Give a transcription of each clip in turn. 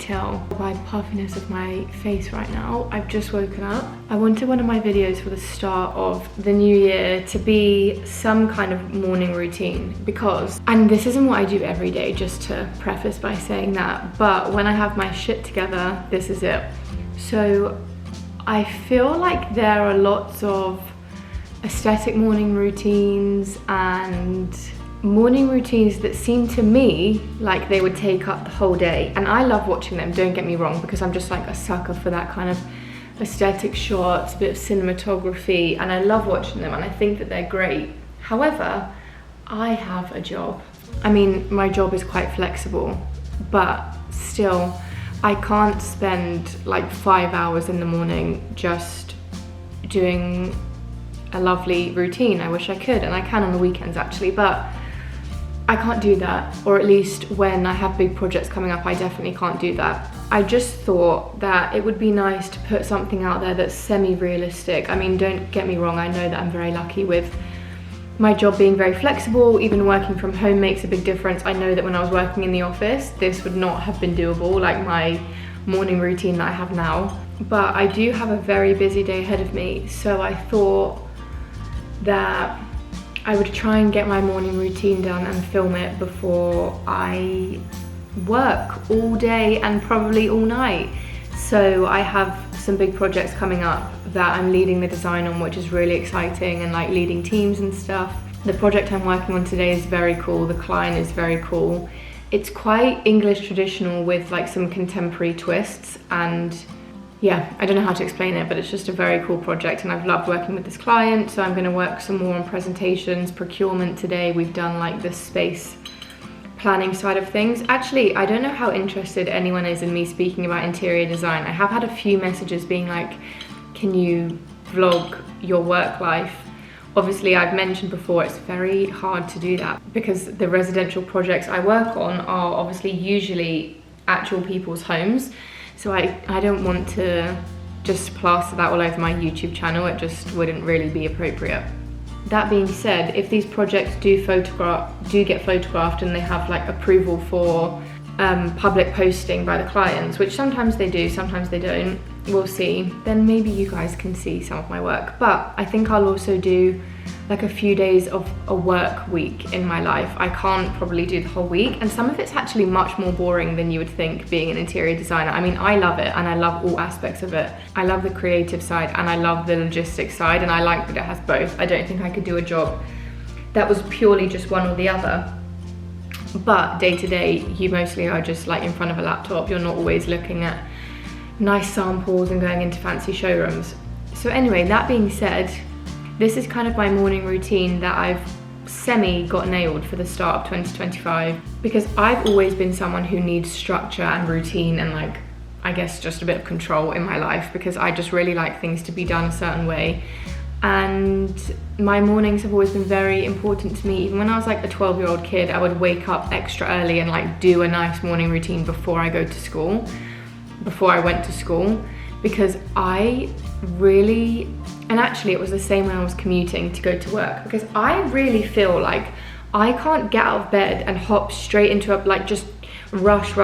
tell by the puffiness of my face right now. I've just woken up. I wanted one of my videos for the start of the new year to be some kind of morning routine because, and this isn't what I do every day, just to preface by saying that, but when I have my shit together, this is it. So I feel like there are lots of aesthetic morning routines and morning routines that seem to me like they would take up the whole day, and I love watching them, don't get me wrong, because I'm just like a sucker for that kind of aesthetic shots, a bit of cinematography, and I love watching them and I think that they're great. However, I have a job. I mean, my job is quite flexible, but still I can't spend like 5 hours in the morning just doing a lovely routine. I wish I could, and I can on the weekends actually, but I can't do that, or at least when I have big projects coming up, I definitely can't do that. I just thought that it would be nice to put something out there that's semi-realistic. I mean, don't get me wrong, I know that I'm very lucky with my job being very flexible. Even working from home makes a big difference. I know that when I was working in the office, this would not have been doable, like my morning routine that I have now. But I do have a very busy day ahead of me, so I thought that I would try and get my morning routine done and film it before I work all day and probably all night. So I have some big projects coming up that I'm leading the design on, which is really exciting, and like leading teams and stuff. The project I'm working on today is very cool. The client is very cool. It's quite English traditional with like some contemporary twists, and yeah, I don't know how to explain it, but it's just a very cool project and I've loved working with this client. So I'm going to work some more on presentations, procurement today. We've done like the space planning side of things. Actually, I don't know how interested anyone is in me speaking about interior design. I have had a few messages being like, can you vlog your work life? Obviously, I've mentioned before, it's very hard to do that because the residential projects I work on are obviously usually actual people's homes. So I don't want to just plaster that all over my YouTube channel. It just wouldn't really be appropriate. That being said, if these projects do get photographed and they have like approval for public posting by the clients, which sometimes they do, sometimes they don't, we'll see, then maybe you guys can see some of my work. But I think I'll also do like a few days of a work week in my life. I can't probably do the whole week, and some of it's actually much more boring than you would think being an interior designer. I mean, I love it and I love all aspects of it. I love the creative side and I love the logistics side, and I like that it has both. I don't think I could do a job that was purely just one or the other. But day to day, you mostly are just like in front of a laptop. You're not always looking at nice samples and going into fancy showrooms. So anyway, that being said, this is kind of my morning routine that I've got nailed for the start of 2025, because I've always been someone who needs structure and routine and like, I guess just a bit of control in my life, because I just really like things to be done a certain way. And my mornings have always been very important to me. Even when I was like a 12-year-old kid, I would wake up extra early and like do a nice morning routine before I went to school, because I really, and actually it was the same when I was commuting to go to work, because I really feel like I can't get out of bed and hop straight into like just rush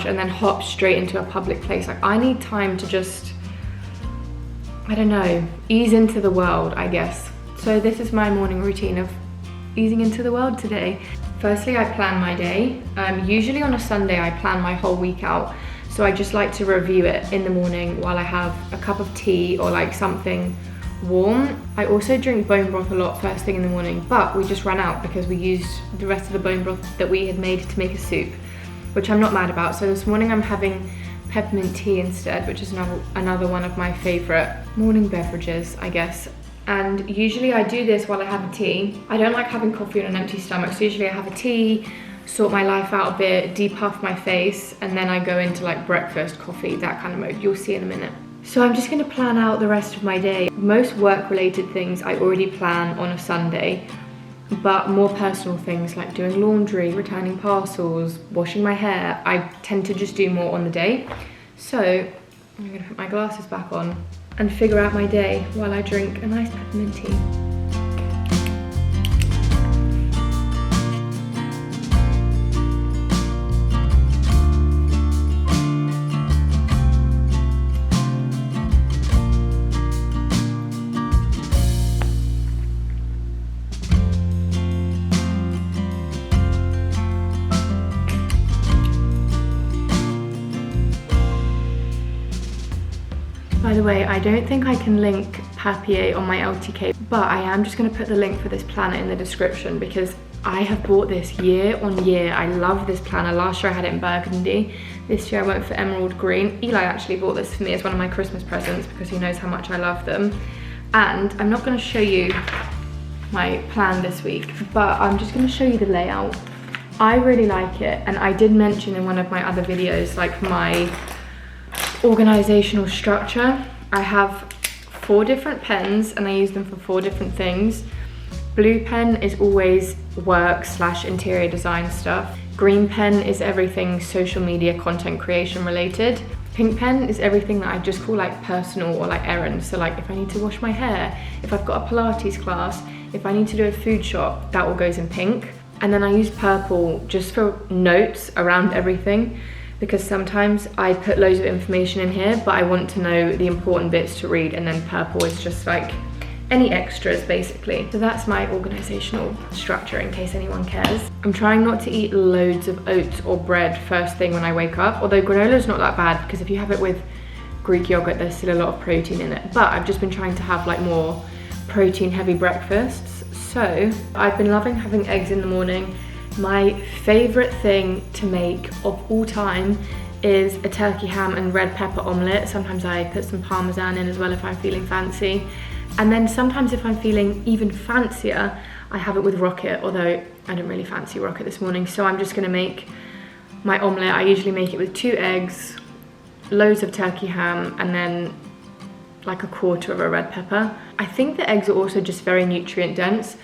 and then hop straight into a public place. Like I need time to just, I don't know, ease into the world, I guess. So this is my morning routine of easing into the world today. Firstly, I plan my day. Usually on a Sunday, I plan my whole week out. So I just like to review it in the morning while I have a cup of tea or like something warm. I also drink bone broth a lot first thing in the morning, but we just ran out because we used the rest of the bone broth that we had made to make a soup, which I'm not mad about. So this morning I'm having peppermint tea instead, which is another one of my favorite morning beverages, I guess. And usually I do this while I have a tea. I don't like having coffee on an empty stomach, so usually I have a tea, sort my life out a bit, depuff my face, and then I go into like breakfast, coffee, that kind of mode. You'll see in a minute. So I'm just gonna plan out the rest of my day. Most work-related things I already plan on a Sunday, but more personal things like doing laundry, returning parcels, washing my hair, I tend to just do more on the day. So I'm gonna put my glasses back on and figure out my day while I drink a nice peppermint tea. By the way, I don't think I can link Papier on my LTK, but I am just gonna put the link for this planner in the description because I have bought this year on year. I love this planner. Last year I had it in burgundy. This year I went for emerald green. Eli actually bought this for me as one of my Christmas presents because he knows how much I love them. And I'm not gonna show you my plan this week, but I'm just gonna show you the layout. I really like it, and I did mention in one of my other videos, like my organizational structure. I have 4 different pens and I use them for 4 different things. Blue pen is always work/interior design stuff. Green pen is everything social media content creation related. Pink pen is everything that I just call like personal or like errands. So like if I need to wash my hair, if I've got a Pilates class, if I need to do a food shop, that all goes in pink. And then I use purple just for notes around everything, because sometimes I put loads of information in here, but I want to know the important bits to read, and then purple is just like any extras basically. So that's my organizational structure in case anyone cares. I'm trying not to eat loads of oats or bread first thing when I wake up, although granola is not that bad because if you have it with Greek yogurt, there's still a lot of protein in it. But I've just been trying to have like more protein heavy breakfasts. So I've been loving having eggs in the morning. My favorite thing to make of all time is a turkey ham and red pepper omelette. Sometimes I put some parmesan in as well if I'm feeling fancy. And then sometimes if I'm feeling even fancier, I have it with rocket, although I don't really fancy rocket this morning. So I'm just gonna make my omelette. I usually make it with 2 eggs, loads of turkey ham, and then like a quarter of a red pepper. I think the eggs are also just very nutrient dense.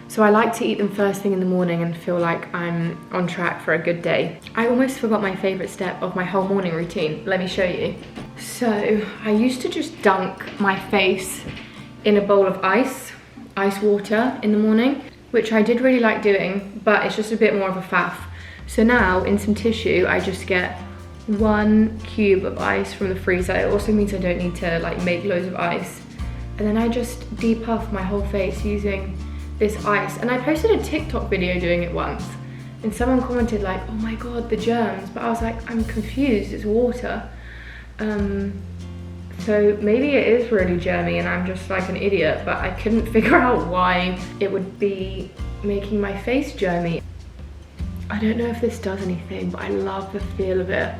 So I like to eat them first thing in the morning and feel like I'm on track for a good day. I almost forgot my favorite step of my whole morning routine. Let me show you. So I used to just dunk my face in a bowl of ice water in the morning, which I did really like doing, but it's just a bit more of a faff. So now in some tissue, I just get 1 cube of ice from the freezer. It also means I don't need to like make loads of ice. And then I just depuff my whole face using this ice. And I posted a TikTok video doing it once, and someone commented like, oh my god, the germs, but I was like, I'm confused, it's water. So maybe it is really germy and I'm just like an idiot, but I couldn't figure out why it would be making my face germy. I don't know if this does anything, but I love the feel of it.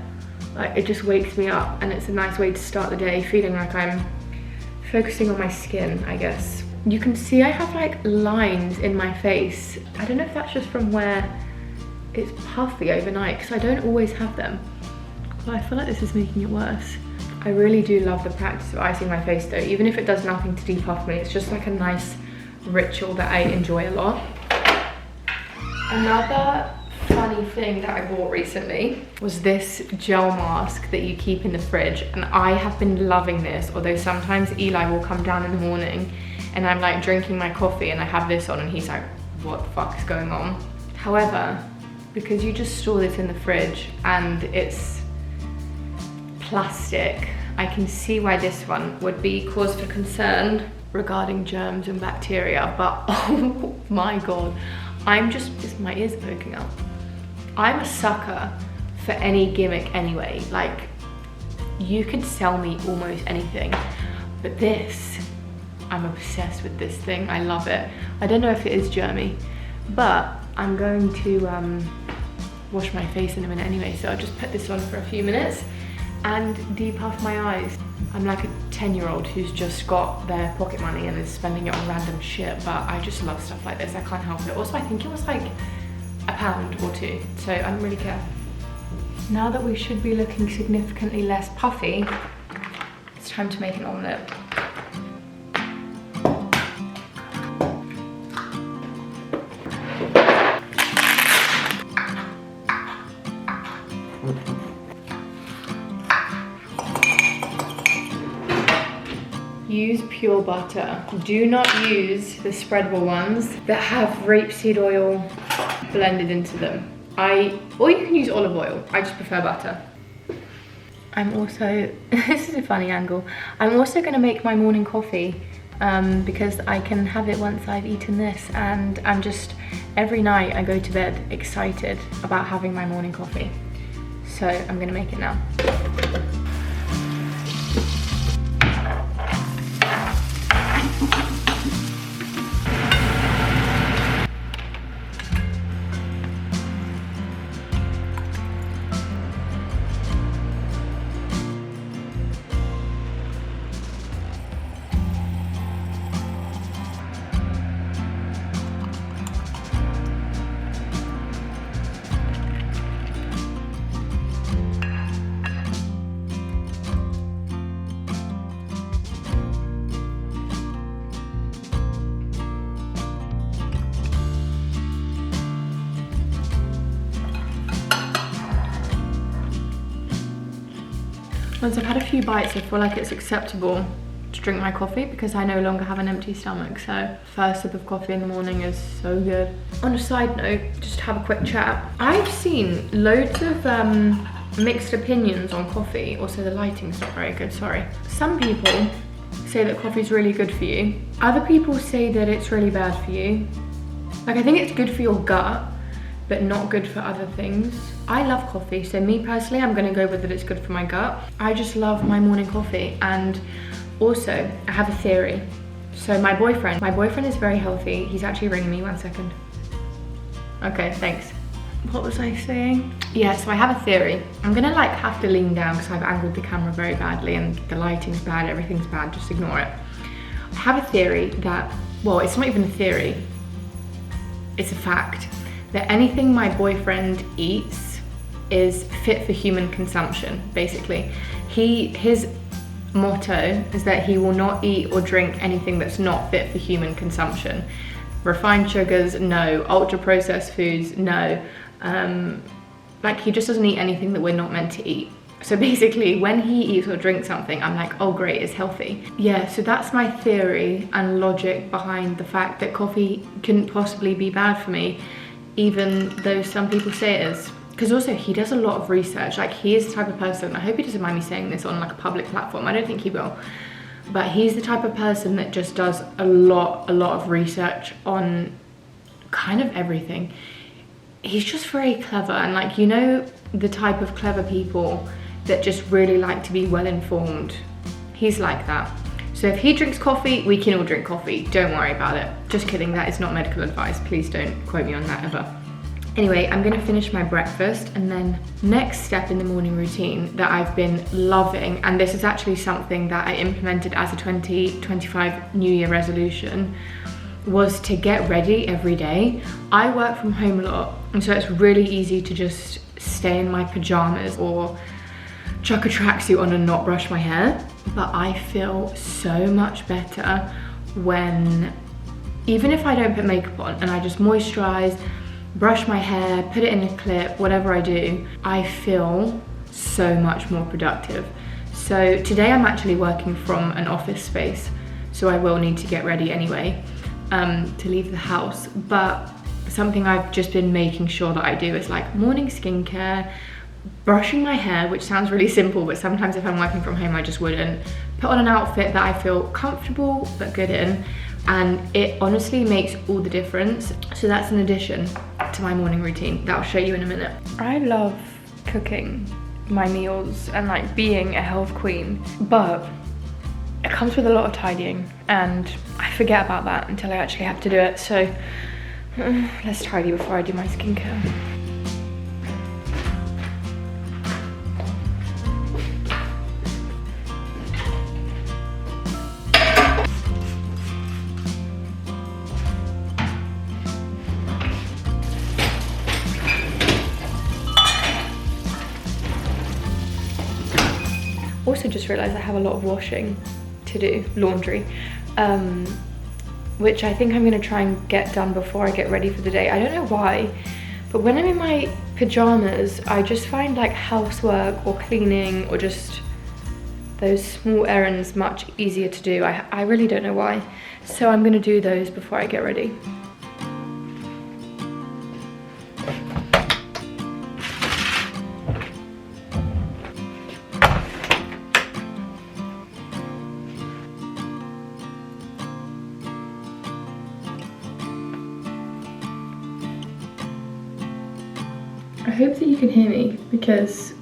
Like it just wakes me up, and it's a nice way to start the day, feeling like I'm focusing on my skin, I guess. You can see I have like lines in my face. I don't know if that's just from where it's puffy overnight, because I don't always have them. But I feel like this is making it worse. I really do love the practice of icing my face though. Even if it does nothing to depuff me, it's just like a nice ritual that I enjoy a lot. Another funny thing that I bought recently was this gel mask that you keep in the fridge, and I have been loving this, although sometimes Eli will come down in the morning and I'm like drinking my coffee and I have this on and he's like, what the fuck is going on? However, because you just store this in the fridge and it's plastic, I can see why this one would be cause for concern regarding germs and bacteria, but oh my god, my ears are poking up. I'm a sucker for any gimmick anyway. Like, you could sell me almost anything, but this, I'm obsessed with this thing. I love it. I don't know if it is germy, but I'm going to wash my face in a minute anyway, so I'll just put this on for a few minutes and depuff my eyes. I'm like a 10-year-old who's just got their pocket money and is spending it on random shit, but I just love stuff like this. I can't help it. Also, I think it was like £1 or 2, so I don't really care. Now that we should be looking significantly less puffy, it's time to make an omelette. Use pure butter. Do not use the spreadable ones that have rapeseed oil blended into them. Or you can use olive oil. I just prefer butter. I'm also, this is a funny angle, I'm also gonna make my morning coffee because I can have it once I've eaten this, and I'm just, every night I go to bed excited about having my morning coffee. So I'm gonna make it now. Once I've had a few bites, I feel like it's acceptable to drink my coffee because I no longer have an empty stomach. So first sip of coffee in the morning is so good. On a side note, just to have a quick chat, I've seen loads of mixed opinions on coffee. Also the lighting's not very good, sorry. Some people say that coffee's really good for you. Other people say that it's really bad for you. Like, I think it's good for your gut, but not good for other things. I love coffee, so me personally, I'm gonna go with that it's good for my gut. I just love my morning coffee. And also, I have a theory. So my boyfriend is very healthy. He's actually ringing me, 1 second. Okay, thanks. What was I saying? Yeah, so I have a theory. I'm gonna like have to lean down because I've angled the camera very badly and the lighting's bad, everything's bad, just ignore it. I have a theory that, well, it's not even a theory, it's a fact, that anything my boyfriend eats is fit for human consumption, basically. His motto is that he will not eat or drink anything that's not fit for human consumption. Refined sugars, no. Ultra processed foods, no. Like, he just doesn't eat anything that we're not meant to eat. So basically, when he eats or drinks something, I'm like, oh great, it's healthy. Yeah, so that's my theory and logic behind the fact that coffee couldn't possibly be bad for me, even though some people say it is. Because also, he does a lot of research. Like, he is the type of person, I hope he doesn't mind me saying this on like a public platform, I don't think he will, but he's the type of person that just does a lot of research on kind of everything. He's just very clever, and like, you know, the type of clever people that just really like to be well informed. He's like that. So if he drinks coffee, we can all drink coffee. Don't worry about it. Just kidding, that is not medical advice. Please don't quote me on that ever. Anyway, I'm gonna finish my breakfast, and then next step in the morning routine that I've been loving, and this is actually something that I implemented as a 2025 New Year resolution, was to get ready every day. I work from home a lot, and so it's really easy to just stay in my pajamas or chuck a tracksuit on and not brush my hair. But I feel so much better when, even if I don't put makeup on and I just moisturize, brush my hair, put it in a clip, whatever I do, I feel so much more productive. So today I'm actually working from an office space, so I will need to get ready anyway to leave the house. But something I've just been making sure that I do is like morning skincare, brushing my hair, which sounds really simple, but sometimes if I'm working from home I just wouldn't. Put on an outfit that I feel comfortable but good in, and it honestly makes all the difference. So that's an addition to my morning routine that I'll show you in a minute. I love cooking my meals and like being a health queen, but it comes with a lot of tidying and I forget about that until I actually have to do it. So let's tidy before I do my skincare. Also just realised I have a lot of washing to do, laundry, which I think I'm going to try and get done before I get ready for the day. I don't know why, but when I'm in my pyjamas, I just find like housework or cleaning or just those small errands much easier to do. I really don't know why. So I'm going to do those before I get ready. I hope that you can hear me because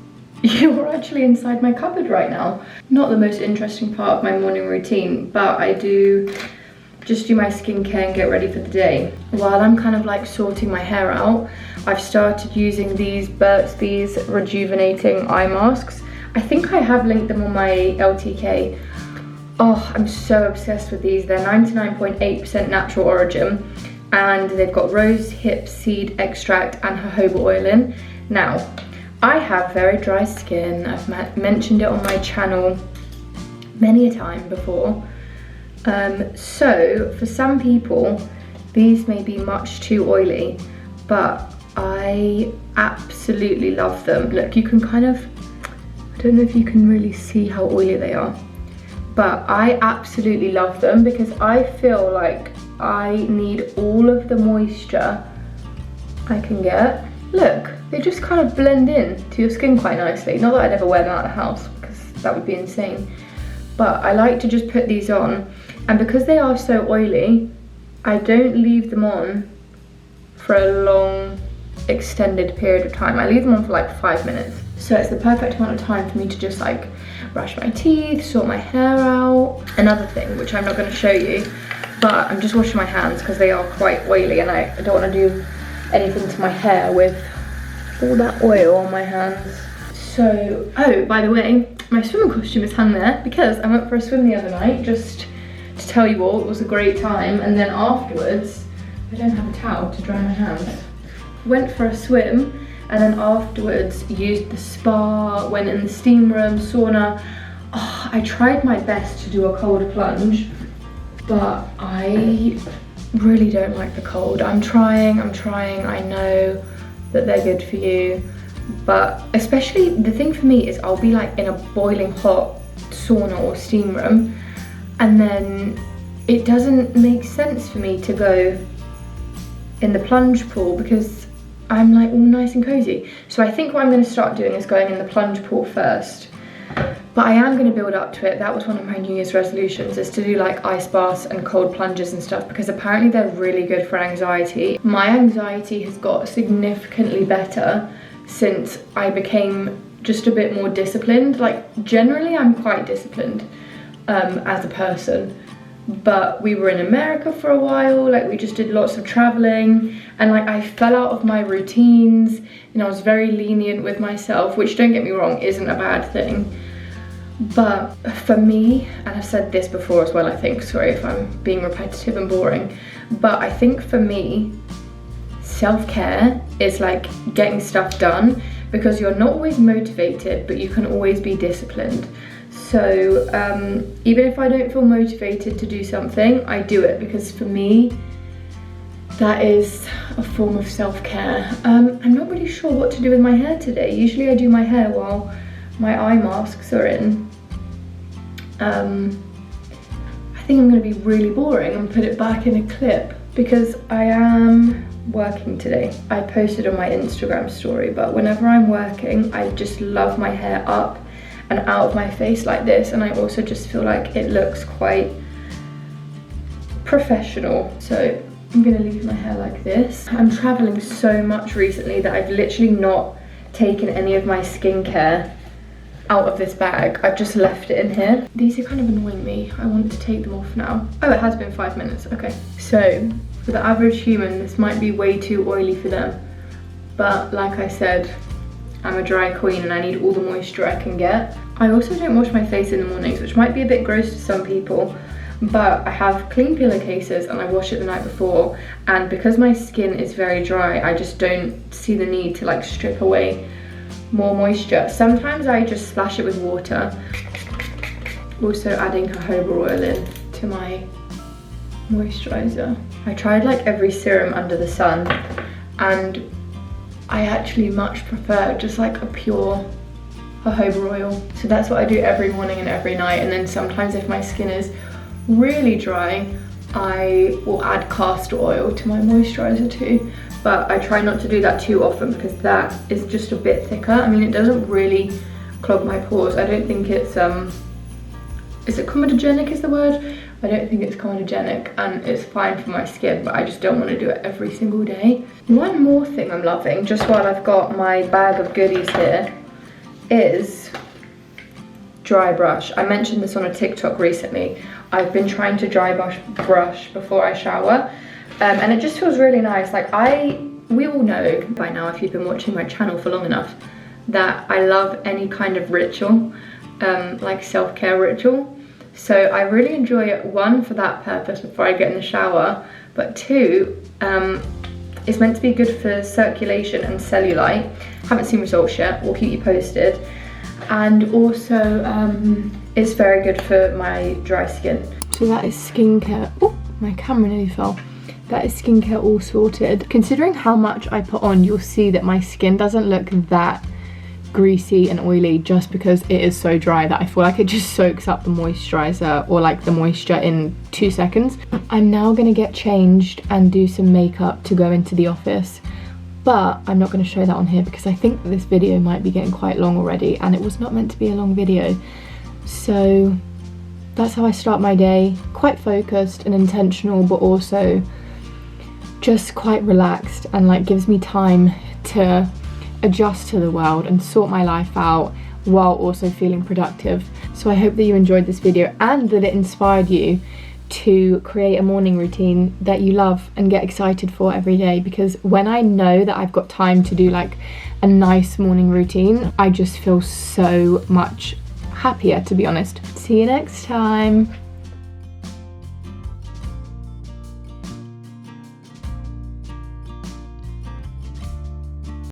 you're actually inside my cupboard right now. Not the most interesting part of my morning routine, but I do just do my skincare and get ready for the day. While I'm kind of like sorting my hair out, I've started using these Burt's Bees rejuvenating eye masks. I think I have linked them on my LTK. Oh, I'm so obsessed with these. They're 99.8% natural origin, and they've got rose hip seed extract and jojoba oil in. Now, I have very dry skin. I've mentioned it on my channel many a time before. So for some people, these may be much too oily, but I absolutely love them. Look, you can kind of, I don't know if you can really see how oily they are, but I absolutely love them because I feel like I need all of the moisture I can get. Look, they just kind of blend in to your skin quite nicely. Not that I'd ever wear them out of the house because that would be insane. But I like to just put these on, and because they are so oily, I don't leave them on for a long extended period of time. I leave them on for like 5 minutes. So it's the perfect amount of time for me to just like brush my teeth, sort my hair out. Another thing, which I'm not going to show you, but I'm just washing my hands because they are quite oily and I don't want to do anything to my hair with all that oil on my hands. So, oh, by the way, my swimming costume is hung there because I went for a swim the other night, just to tell you all, it was a great time. And then afterwards, I don't have a towel to dry my hands. Went for a swim, and then afterwards used the spa, went in the steam room, sauna. Oh, I tried my best to do a cold plunge, but I really don't like the cold. I'm trying, I know that they're good for you, but especially the thing for me is I'll be like in a boiling hot sauna or steam room, and then it doesn't make sense for me to go in the plunge pool because I'm like all nice and cozy. So I think what I'm going to start doing is going in the plunge pool first, but I am going to build up to it. That was one of my New Year's resolutions, is to do like ice baths and cold plunges and stuff, because apparently they're really good for anxiety. My anxiety has got significantly better since I became just a bit more disciplined. Like generally I'm quite disciplined as a person, but we were in America for a while, like we just did lots of traveling, and like I fell out of my routines and I was very lenient with myself, which, don't get me wrong, isn't a bad thing. But for me, and I've said this before as well, I think, sorry if I'm being repetitive and boring, but I think for me, self-care is like getting stuff done, because you're not always motivated, but you can always be disciplined. So even if I don't feel motivated to do something, I do it, because for me, that is a form of self-care. I'm not really sure what to do with my hair today. Usually I do my hair while my eye masks are in. I think I'm going to be really boring and put it back in a clip, because I am working today. I posted on my Instagram story, but whenever I'm working, I just love my hair up and out of my face like this, and I also just feel like it looks quite professional. So I'm gonna leave my hair like this. I'm traveling so much recently that I've literally not taken any of my skincare out of this bag. I've just left it in here. These are kind of annoying me. I want to take them off now. Oh, it has been 5 minutes, okay. So for the average human, this might be way too oily for them, but like I said, I'm a dry queen and I need all the moisture I can get. I also don't wash my face in the mornings, which might be a bit gross to some people, but I have clean pillowcases and I wash it the night before, and because my skin is very dry, I just don't see the need to like strip away more moisture. Sometimes I just splash it with water. Also adding jojoba oil in to my moisturizer. I tried like every serum under the sun, and I actually much prefer just like a pure jojoba oil. So that's what I do every morning and every night, and then sometimes if my skin is really dry, I will add castor oil to my moisturizer too. But I try not to do that too often because that is just a bit thicker. I mean, it doesn't really clog my pores. I don't think it's, is it comedogenic is the word? I don't think it's comedogenic, and it's fine for my skin, but I just don't want to do it every single day. One more thing I'm loving, just while I've got my bag of goodies here, is dry brush. I mentioned this on a TikTok recently. I've been trying to dry brush before I shower, and it just feels really nice. Like we all know by now, if you've been watching my channel for long enough, that I love any kind of ritual, like self-care ritual. So I really enjoy it, one, for that purpose before I get in the shower, but two, it's meant to be good for circulation and cellulite. Haven't seen results yet, we'll keep you posted. And also, it's very good for my dry skin. So that is skincare. Oh, my camera nearly fell. That is skincare all sorted. Considering how much I put on, you'll see that my skin doesn't look that greasy and oily just because it is so dry that I feel like it just soaks up the moisturizer or like the moisture in 2 seconds. I'm now gonna get changed and do some makeup to go into the office, but I'm not going to show that on here because I think this video might be getting quite long already, and it was not meant to be a long video. So that's how I start my day, quite focused and intentional, but also just quite relaxed, and like gives me time to adjust to the world and sort my life out while also feeling productive. So I hope that you enjoyed this video and that it inspired you to create a morning routine that you love and get excited for every day, because when I know that I've got time to do like a nice morning routine, I just feel so much happier, to be honest. See you next time.